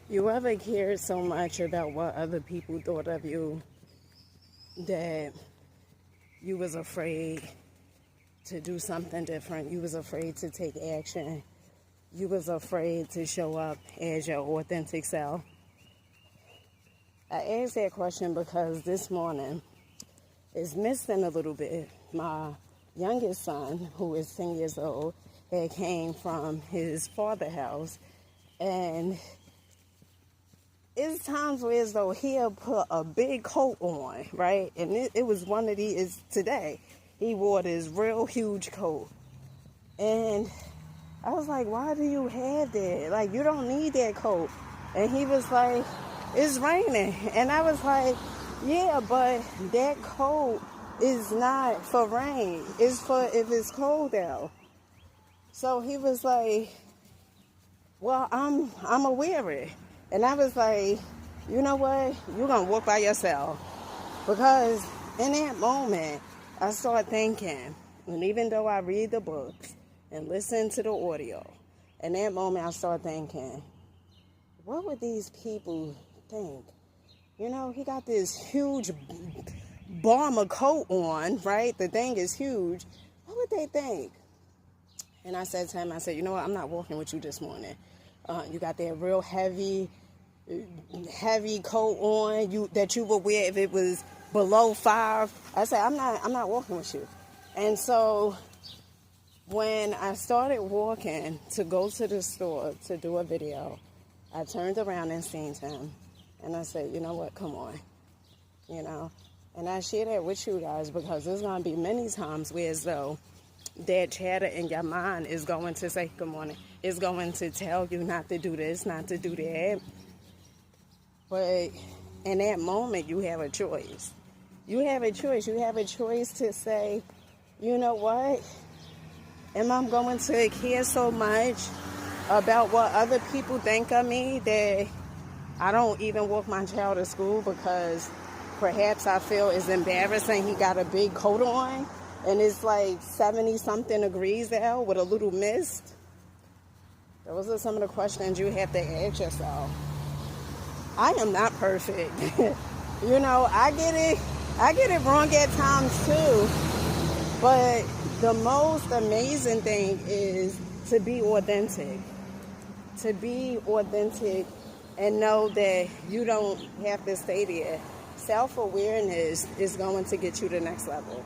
You ever cared so much about what other people thought of you that you was afraid to do something different? You was afraid to take action. You was afraid to show up as your authentic self. I asked that question because this morning is missing a little bit. My youngest son, who is 10 years old, had came from his father's house, and it's times where as though he'll put a big coat on, right? And it was one of these today. He wore this real huge coat. And I was like, why do you have that? Like, you don't need that coat. And he was like, it's raining. And I was like, yeah, but that coat is not for rain. It's for if it's cold out. So he was like, well, I'm going to wear it. And I was like, you know what? You're going to walk by yourself. Because in that moment, I started thinking, and even though I read the books and listen to the audio, in that moment I started thinking, what would these people think? You know, he got this huge bomber coat on, right? The thing is huge. What would they think? And I said to him, I said, you know what? I'm not walking with you this morning. You got that real heavy coat on that you would wear if it was below 5. I said, I'm not walking with you. And so when I started walking to go to the store to do a video, I turned around and seen him. And I said, you know what, come on. You know, and I share that with you guys because there's going to be many times where as though that chatter in your mind is going to say, good morning, is going to tell you not to do this, not to do that. But in that moment, you have a choice. You have a choice. You have a choice to say, you know what? Am I going to care so much about what other people think of me that I don't even walk my child to school because perhaps I feel it's embarrassing he got a big coat on and it's like 70-something degrees out with a little mist? Those are some of the questions you have to ask yourself. I am not perfect. You know, I get it wrong at times too. But the most amazing thing is to be authentic. To be authentic and know that you don't have to stay there. Self-awareness is going to get you to the next level.